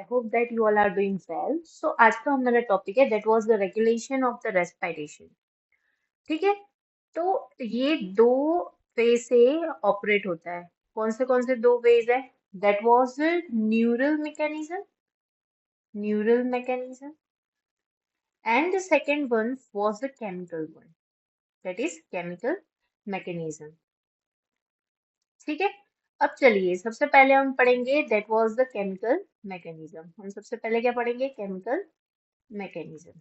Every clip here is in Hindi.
I hope that you all are doing well. So आज का हमारा टॉपिक है that was the regulation of the respiration. ठीक है। तो ये दो वे से ऑपरेट होता है। कौन से दो वेज है? That was neural mechanism, neural mechanism, and the second one was the chemical one, that is chemical mechanism. ठीक है। अब चलिए सबसे पहले हम पढ़ेंगे that was the chemical mechanism. हम सबसे पहले क्या पढ़ेंगे? Chemical mechanism.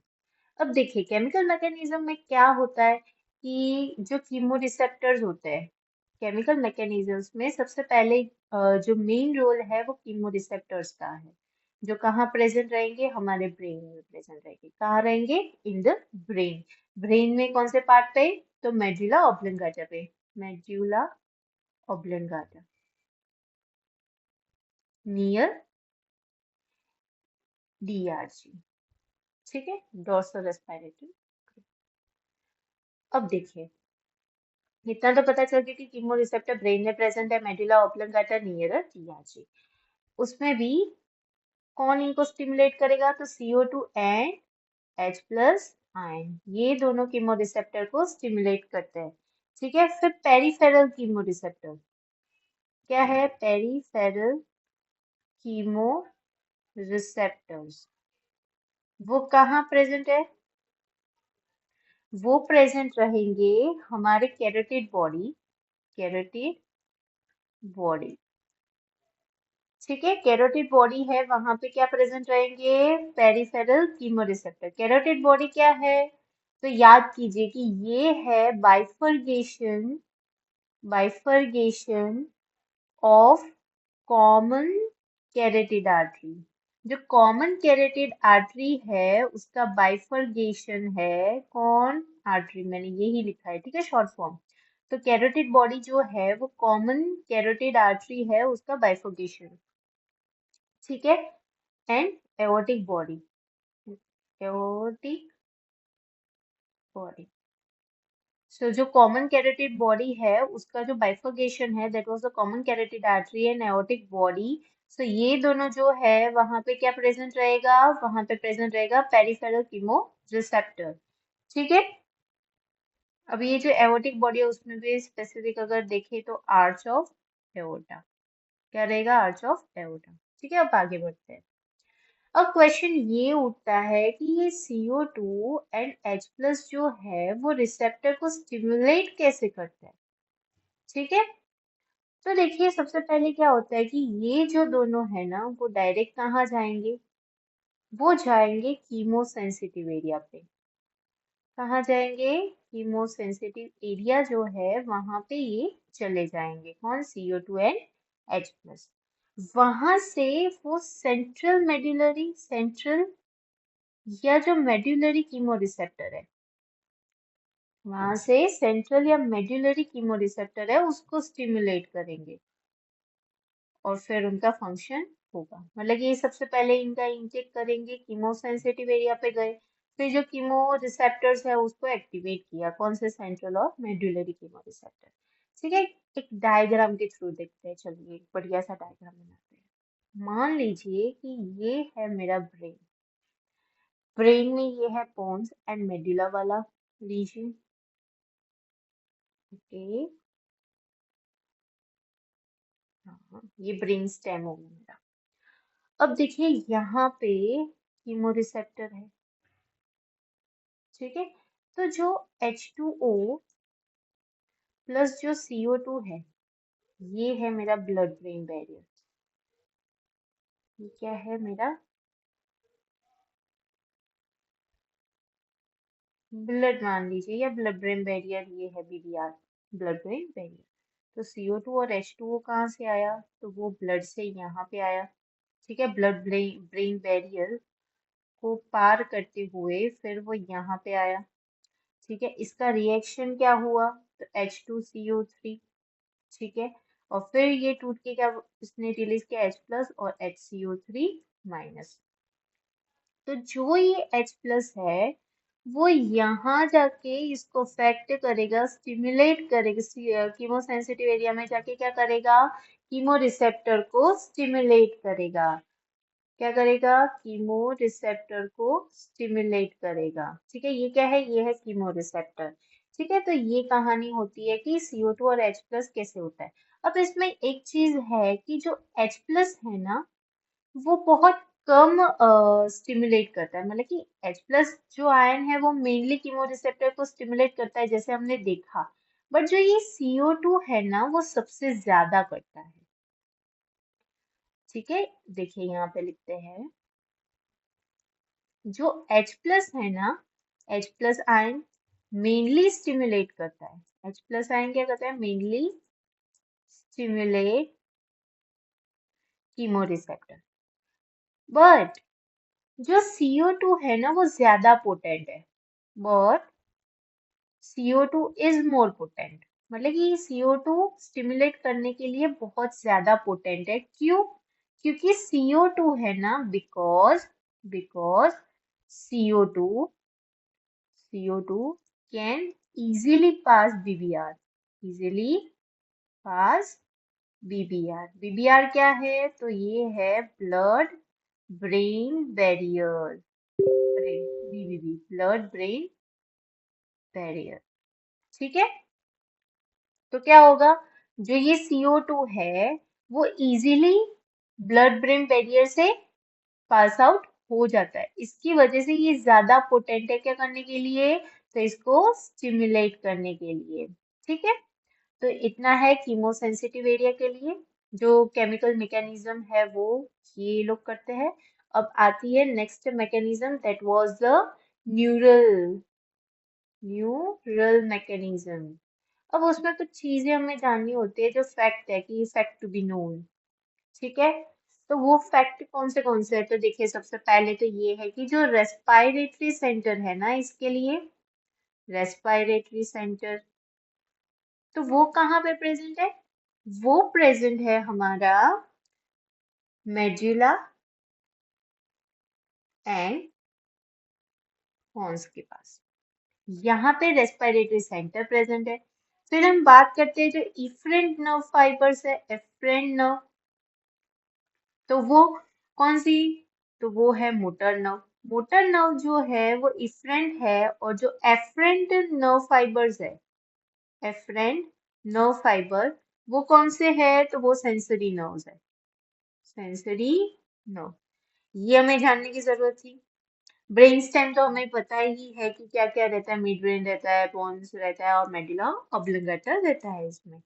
अब देखिए केमिकल मैकेनिज्म में क्या होता है कि जो कीमो रिसेप्टर्स होते हैं केमिकल मैकेनिज्म्स में, सबसे पहले जो मेन रोल है वो कीमो रिसेप्टर्स का है, जो कहाँ प्रेजेंट रहेंगे? हमारे ब्रेन में प्रेजेंट रहेंगे। कहाँ रहेंगे? In the brain. ब्रेन में कौन से पार्ट पे? तो मेडुला ऑब्लिंगाटा पे, मेडुला ऑब्लिंगाटा, नियर डीआरजी। ठीक है, डोर्सल रेस्पिरेटरी। अब देखिए इतना तो पता चल गया कि कीमो रिसेप्टर ब्रेन में प्रेजेंट है, मेडुला ऑब्लिंगाटा नियर डीआरजी। उसमें भी कौन इनको स्टिमुलेट करेगा? तो CO2 and H plus ion, ये दोनों कीमो रिसेप्टर को स्टिमुलेट करते हैं। ठीक है। फिर पेरिफेरल कीमो रिसेप्टर क्या है? पेरिफेरल कीमो रिसेप्टर्स वो कहाँ प्रेजेंट है? वो प्रेजेंट रहेंगे हमारे कैरोटिड बॉडी, कैरोटिड बॉडी। ठीक है, कैरोटिड बॉडी है, वहां पे क्या प्रेजेंट रहेंगे? Peripheral chemoreceptor. कैरोटिड बॉडी क्या है? तो याद कीजिए कि ये है बाइफरगेशन, बाइफरगेशन ऑफ कॉमन कैरोटिड आर्टरी। जो कॉमन कैरोटिड आर्टरी है उसका बाइफरगेशन है कौन? आर्टरी। मैंने यही लिखा है, ठीक है, शॉर्ट फॉर्म। तो कैरोटिड बॉडी जो है वो कॉमन कैरोटिड आर्टरी है, उसका बाइफरगेशन। ठीक है। And aortic body, aortic body. So जो कॉमन कैरोटिड बॉडी है उसका जो बाइफरगेशन है that was the common carotid artery and aortic body. So ये दोनों जो है वहां पे क्या प्रेजेंट रहेगा? वहां पे प्रेजेंट रहेगा पेरिफेरल कीमो रिसेप्टर। ठीक है। अब ये जो एओर्टिक बॉडी है उसमें भी स्पेसिफिक अगर देखें तो आर्च ऑफ एओर्टा, क्या रहेगा? Arch of aorta. ठीक है, अब आगे बढ़ते हैं। अब क्वेश्चन ये उठता है कि ये CO2 एंड H प्लस जो है वो रिसेप्टर को स्टिमुलेट कैसे करता है? ठीक है। तो देखिए सबसे पहले क्या होता है कि ये जो दोनों है ना वो डायरेक्ट कहाँ जाएंगे? वो जाएंगे कीमो सेंसिटिव एरिया पे। कहाँ जाएंगे? कीमो सेंसिटिव एरिया जो है वहां पे ये चले जाएंगे। कौन? CO2 and H plus. वहां से वो सेंट्रल मेडुलरी, सेंट्रल या जो मेड्यूलरी कीमो रिसेप्टर है वहां से सेंट्रल या मेड्यूलरी कीमो रिसेप्टर है उसको स्टिमुलेट करेंगे और फिर उनका फंक्शन होगा। मतलब ये सबसे पहले इनका इंटेक करेंगे, कीमो सेंसिटिव एरिया पे गए, फिर जो कीमो रिसेप्टर्स है उसको एक्टिवेट किया। कौन से? सेंट्रल और मेड्यूलरी कीमो रिसेप्टर। ठीक है। एक डायग्राम के थ्रू देखते हैं। चलिए एक बढ़िया सा डायग्राम बनाते हैं। मान लीजिए कि ये है मेरा ब्रेन। ब्रेन में ये है पोन्स एंड मेडुला वाला रीजन। ओके, हाँ ये ब्रेन स्टेम हो गया मेरा। अब देखिए यहाँ पे कीमो रिसेप्टर है। ठीक है। तो जो H2O प्लस जो CO2 है ये है मेरा ब्लड ब्रेन बैरियर। ये क्या है मेरा? ब्लड मान लीजिए, या ब्लड ब्रेन बैरियर, ये है BBR, ब्लड ब्रेन बैरियर। तो CO2 और H2O कहाँ से आया? तो वो ब्लड से यहाँ पे आया। ठीक है, ब्लड ब्रेन बैरियर को पार करते हुए फिर वो यहाँ पे आया। ठीक है, इसका रिएक्शन क्या हुआ? तो H2CO3। ठीक है, और फिर ये टूट के क्या इसने रिलीज किया? H प्लस और HCO3 माइनस। तो जो ये H प्लस है वो यहाँ जाके इसको अफेक्ट करेगा, स्टिमुलेट करेगा, कीमो सेंसिटिव एरिया में जाके क्या करेगा? कीमो रिसेप्टर को स्टिमुलेट करेगा। क्या करेगा, कीमो रिसेप्टर को स्टिमुलेट करेगा। ठीक है, ये क्या है, ये है कीमो रिसेप्टर। ठीक है, तो ये कहानी होती है कि CO2 और H प्लस कैसे होता है। अब इसमें एक चीज है कि जो H प्लस है ना, वो बहुत कम स्टिमुलेट करता है, मतलब कि H प्लस जो आयन है वो मेनली कीमो रिसेप्टर को स्टिमुलेट करता है जैसे हमने देखा, बट जो ये CO2 है ना वो सबसे ज्यादा करता है। ठीक है, देखिए यहाँ पे लिखते हैं, जो H प्लस है ना, H plus ion mainly stimulate करता है। H प्लस आयन क्या करता है, mainly stimulate chemo receptor. But जो CO2 है ना वो ज्यादा पोटेंट है, but CO2 is more potent. मतलब कि CO2 स्टिमुलेट करने के लिए बहुत ज्यादा पोटेंट है। क्यों, क्योंकि CO2 है ना, because because CO2 CO2 can easily pass BBR, easily pass BBR। BBR क्या है, तो ये है blood brain barrier, BBB, blood brain barrier. ठीक है, तो क्या होगा, जो ये CO2 है वो इजीली ब्लड ब्रेन बैरियर से पास आउट हो जाता है। इसकी वजह से ये ज्यादा पोटेंट है क्या करने के लिए, तो इसको स्टिमुलेट करने के लिए। ठीक है, तो इतना है कीमोसेंसिटिव एरिया के लिए। जो केमिकल मैकेनिज्म है वो ये लोग करते हैं। अब आती है next mechanism, that was the neural neural mechanism. अब उसमें कुछ चीजें हमें जाननी होती है, जो फैक्ट है कि फैक्ट टू बी नोन। ठीक है, तो वो फैक्ट कौन से है, तो देखिए सबसे पहले तो ये है कि जो रेस्पायरेटरी सेंटर है ना इसके लिए, रेस्पायरेटरी सेंटर, तो वो कहाँ पे प्रेजेंट है, वो प्रेजेंट है हमारा मेडुला एंड पॉन्स के पास। यहाँ पे रेस्पिरेटरी सेंटर प्रेजेंट है। फिर हम बात करते हैं जो इफरेंट नर्व फाइबर्स है, एफरेंट नर्व, तो वो कौन सी, तो वो है मोटर नर्व। मोटर नर्व जो है वो इफरेंट है, और जो एफरेंट नर्व फाइबर्स है, एफरेंट नर्व फाइबर, वो कौन से है, तो वो सेंसरी नर्व्स है, सेंसरी नर्व। ये हमें जानने की जरूरत थी। ब्रेन स्टेम तो हमें पता ही है कि क्या क्या रहता है, मिड ब्रेन रहता है, पोन्स रहता है, और मेडुला ऑब्लिंगेटा रहता है इसमें।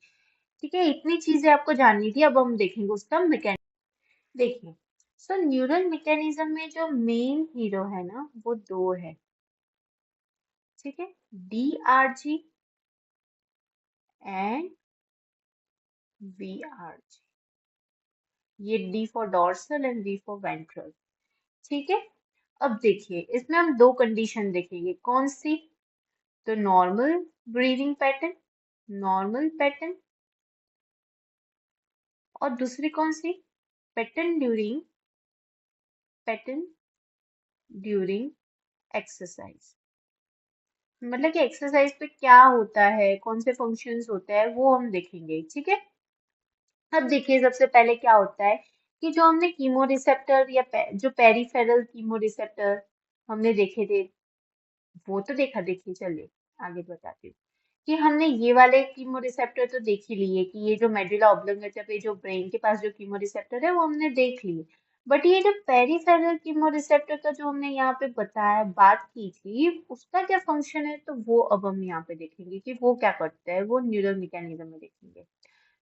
ठीक है, इतनी चीजें आपको जाननी थी। अब हम देखेंगे उसका मैकेनिज्म। देखिए, सो न्यूरल मैकेनिज्म में जो मेन हीरो है ना वो दो है। ठीक है, DRG एंड VRG। ये D for dorsal and V for ventral. ठीक है, अब देखिए इसमें हम दो कंडीशन देखेंगे, कौन सी, तो normal breathing pattern, normal pattern, और दूसरी कौन सी, pattern during, pattern during exercise. मतलब कि एक्सरसाइज पे क्या होता है, कौन से फंक्शंस होते हैं वो हम देखेंगे। ठीक है, अब देखिए सबसे पहले क्या होता है कि जो हमने कीमो रिसेप्टर या जो पेरिफेरल कीमो रिसेप्टर हमने देखे थे, वो तो देखा, देखिए चलिए आगे बताती हूँ। कि हमने ये वाले कीमो रिसेप्टर तो देख ही लिए, कि ये जो मेडुला ऑब्लिंगेटा पे जो ब्रेन के पास जो कीमो रिसेप्टर है वो हमने देख लिए। बट ये जो पेरिफेरल कीमो रिसेप्टर का जो हमने यहाँ पे बताया, बात की थी, उसका क्या फंक्शन है, तो वो अब हम यहाँ पे देखेंगे कि वो क्या करते हैं, वो न्यूरल मैकेनिज्म में देखेंगे।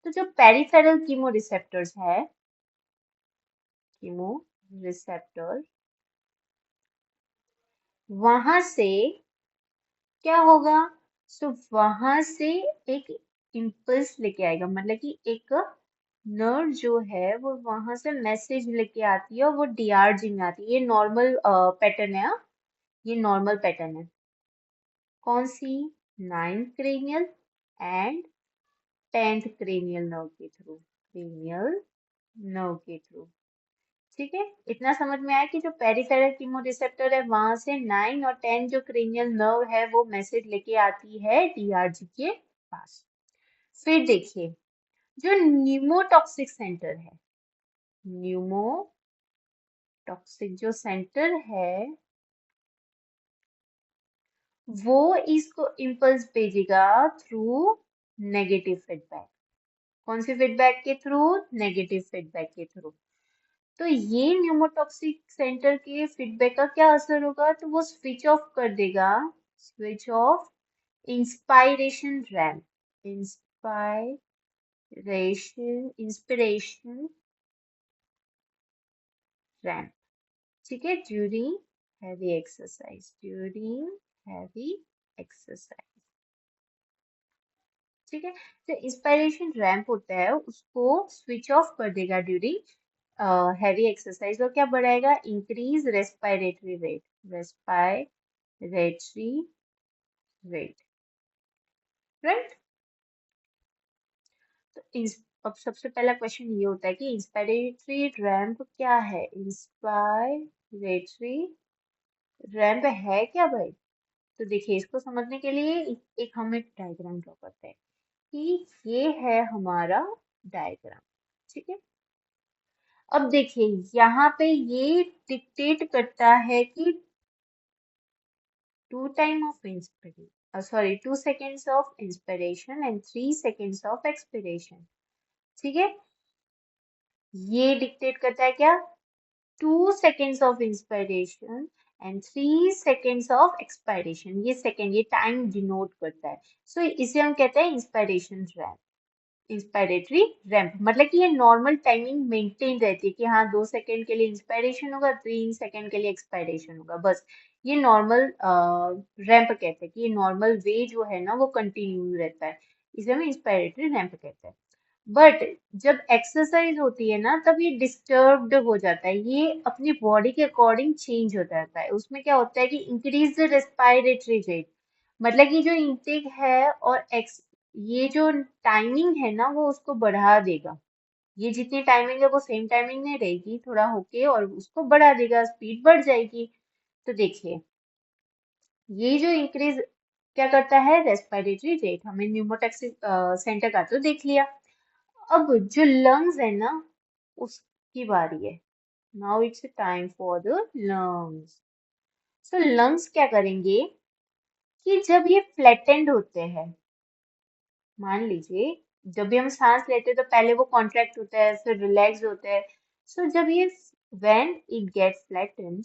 तो जो पेरिफेरल कीमो रिसेप्टर्स है, कीमो रिसेप्टर, वहां से क्या होगा, तो वहां से एक इम्पल्स लेके आएगा, मतलब कि एक नर्व जो है वो वहां से मैसेज लेके आती है, और वो DRG में आती है। ये नॉर्मल पैटर्न है, हाँ? ये नॉर्मल पैटर्न है। कौन सी, ninth cranial and 10th cranial nerve के थ्रू, क्रेनियल नर्व के थ्रू। ठीक है, इतना समझ में आया कि जो पेरिफेरल कीमोरिसेप्टर है वहां से 9 और 10 जो क्रेनियल नर्व है वो मैसेज लेके आती है DRG के पास। फिर देखिए जो न्यूमोटॉक्सिक सेंटर है, न्यूमोटॉक्सिक टॉक्सिक जो सेंटर है वो इसको इम्पल्स भेजेगा थ्रू नेगेटिव फीडबैक। कौन सी फीडबैक के थ्रू? नेगेटिव फीडबैक के थ्रू। तो ये न्यूमोटॉक्सिक सेंटर के फीडबैक का क्या असर होगा? तो वो स्विच ऑफ कर देगा, switch off inspiration ramp, inspiration ramp. ठीक है, during heavy exercise, during heavy exercise. ठीक है, तो इंस्पायरेशन रैंप होता है उसको स्विच ऑफ कर देगा ड्यूरिंग हैवी एक्सरसाइज, और क्या बढ़ाएगा? Increase respiratory rate, respiratory rate. Right. तो अब सबसे पहला क्वेश्चन ये होता है कि इंस्पायरेटरी रैंप क्या है? इंस्पायरेटरी रैंप है क्या भाई? तो देखिए, इसको समझने के लिए हम एक डायग्राम ड्रॉ करते हैं कि ये है हमारा डायग्राम। ठीक है, अब देखिए यहाँ पे ये डिक्टेट करता है कि 2 seconds of inspiration and 3 seconds of expiration। ठीक है, ये डिक्टेट करता है क्या? 2 seconds of inspiration and 3 seconds of expiration। ये सेकेंड, ये टाइम डिनोट करता है। सो इसे हम कहते हैं इंस्पायरेशन रैंप। इंस्पायरेटरी रैंप मतलब कि ये नॉर्मल टाइमिंग मेंटेन रहती है कि हाँ 2 सेकंड के लिए इंस्पायरेशन होगा, 3 सेकंड के लिए एक्सपायरेशन होगा, बस। ये नॉर्मल रैंप कहते हैं कि ये नॉर्मल वे जो है ना वो कंटिन्यू रहता है, इसे हम इंस्पायरेटरी रैंप कहते हैं। बट जब एक्सरसाइज होती है ना तब ये डिस्टर्ब्ड हो जाता है, ये अपनी बॉडी के अकॉर्डिंग चेंज हो जाता है। उसमें क्या होता है कि इंक्रीज द रेस्पिरेटरी रेट, मतलब कि जो इनटेक है और ये जो टाइमिंग है ना वो उसको बढ़ा देगा। ये जितनी टाइमिंग है वो सेम टाइमिंग नहीं रहेगी, थोड़ा होके और उसको बढ़ा देगा, स्पीड बढ़ जाएगी। तो देखिए, ये जो इंक्रीज क्या करता है? Respiratory rate. हमें न्यूमोटॉक्सिक सेंटर का तो देख लिया। अब जो लंग्स है ना उसकी बारी है। Now it's time for the lungs. So lungs क्या करेंगे कि जब ये फ्लैटेंड होते हैं, मान लीजिए जब भी हम सांस लेते हैं तो पहले वो कॉन्ट्रैक्ट होता है फिर रिलैक्स होता है। सो जब ये व्हेन इट गेट फ्लैटेंड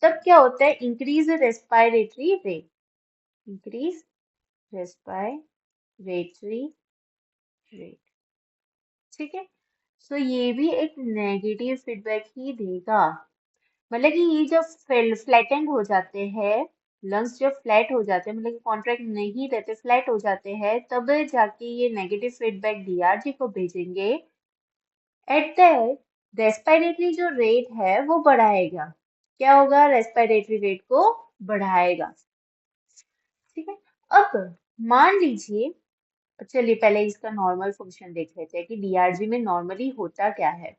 तब क्या होता है? Increase respiratory rate, increase respiratory rate. ठीक है, सो ये भी एक नेगेटिव फीडबैक ही देगा। मतलब कि ये जब फ्लैटेंड हो जाते हैं, लंग्स जब फ्लैट हो जाते हैं, मतलब कि कॉन्ट्रैक्ट नहीं रहते, फ्लैट हो जाते हैं, तब जाके ये नेगेटिव फीडबैक डीआरजी को भेजेंगे। एट दैट रेस्पिरेटरी जो रेट है वो बढ़ाएगा। क्या होगा? रेस्पिरेटरी रेट को बढ़ाएगा। ठीक है, अब मान लीजिए, चलिए पहले इसका नॉर्मल फंक्शन देख लेते हैं कि डीआरजी में नॉर्मली होता क्या है।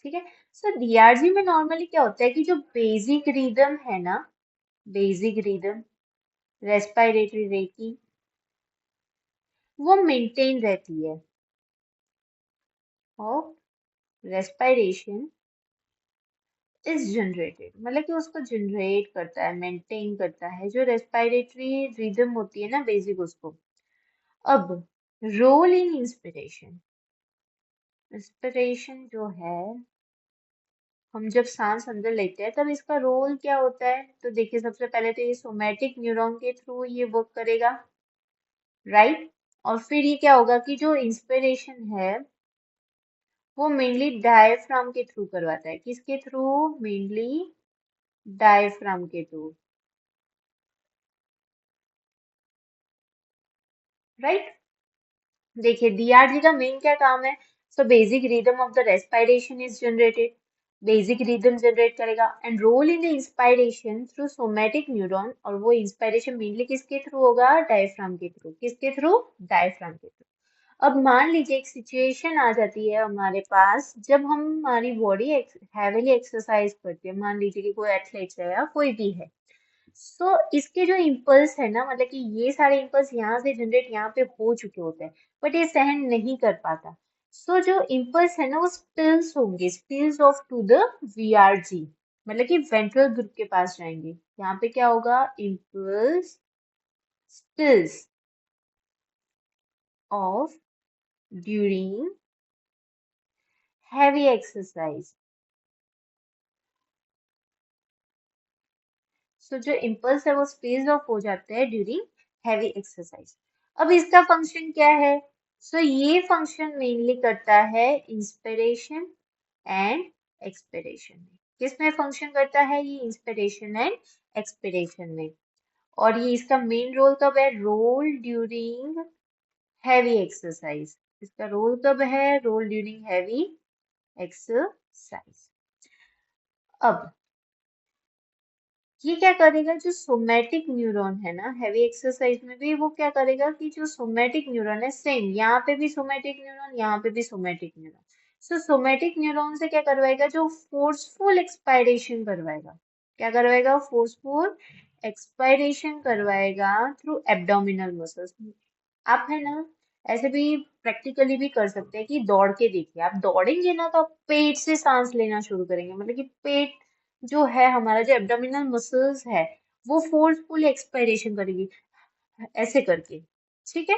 ठीक है, सो डीआरजी में नॉर्मली क्या होता है कि जो बेसिक रिदम है ना, बेसिक रिदम रेस्पिरेटरी रेट की वो मेंटेन रहती है, और रेस्पिरेशन इज जनरेटेड, मतलब कि उसको जनरेट करता है, मेंटेन करता है जो रेस्पिरेटरी रिदम होती है ना बेसिक उसको। अब रोल इन इंस्पिरेशन, इंस्पिरेशन जो है हम जब सांस अंदर लेते हैं तब इसका रोल क्या होता है? तो देखिए, सबसे पहले तो ये सोमैटिक न्यूरॉन के थ्रू ये वर्क करेगा, राइट। और फिर ये क्या होगा कि जो इंस्पिरेशन है वो मेनली डायफ्राम के थ्रू करवाता है। किसके थ्रू? मेनली डायफ्राम के थ्रू, राइट। देखिए, डीआरजी का मेन क्या काम है? So basic rhythm of the respiration is generated, basic rhythm generate करेगा, and role in the inspiration through somatic neuron, और वो इंस्पायरेशन मेनली किसके थ्रू होगा? डायफ्राम के थ्रू। किसके थ्रू? डायफ्राम के थ्रू। अब मान लीजिए एक सिचुएशन आ जाती है हमारे पास जब हमारी बॉडी हैवीली एक्सरसाइज करती है, मान लीजिए कि कोई एथलीट है या कोई भी है। सो इसके जो इम्पल्स है ना, मतलब कि ये सारे इम्पल्स यहाँ से जनरेट यहाँ पे हो चुके होते हैं, बट ये सहन नहीं कर पाता। सो जो इम्पल्स है ना वो स्पिल्स होंगे, spills of to the VRG, मतलब कि वेंट्रल ग्रुप के पास जाएंगे। यहाँ पे क्या होगा, impulse spills off during heavy exercise. So जो इम्पल्स है वो स्पेस ऑफ हो जाते हैं ड्यूरिंग हैवी एक्सरसाइज। अब इसका फंक्शन क्या है, ये फंक्शन मेनली करता है इंस्पिरेशन एंड एक्सपिरेशन में। किसमें फंक्शन करता है ये, इंस्पिरेशन एंड एक्सपिरेशन में। और ये इसका मेन रोल कब है, रोल ड्यूरिंग हैवी एक्सरसाइज। इसका रोल कब है, रोल ड्यूरिंग हैवी एक्सरसाइज। अब ये क्या करेगा, जो सोमैटिक न्यूरॉन है ना, हैवी एक्सरसाइज में भी वो क्या करेगा कि जो सोमैटिक न्यूरॉन है, सेम यहाँ पे भी सोमैटिक न्यूरॉन, यहाँ पे भी सोमैटिक न्यूरॉन। सोमैटिक न्यूरॉन से क्या करवाएगा, जो फोर्सफुल एक्सपायरेशन करवाएगा। क्या करवाएगा, फोर्सफुल एक्सपायरेशन करवाएगा थ्रू एब्डोमिनल मसल्स। आप है ना ऐसे भी प्रैक्टिकली भी कर सकते हैं कि दौड़ के देखिए, आप दौड़ेंगे ना तो आप पेट से सांस लेना शुरू करेंगे, मतलब कि पेट जो है हमारा, जो एब्डोमिनल मसल्स है वो फोर्सफुल एक्सपायरेशन करेगी ऐसे करके, ठीक है,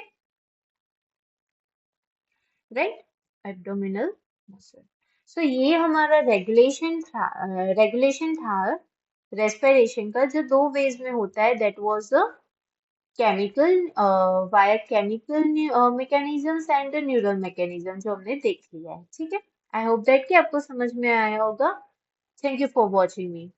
राइट, एब्डोमिनल मसल। ये हमारा रेगुलेशन था रेस्पिरेशन का, जो दो वेज में होता है, that was chemical via chemical mechanisms and neural mechanism, जो हमने देख लिया है, ठीक है। आई होप दैट कि आपको समझ में आया होगा। Thank you for watching me.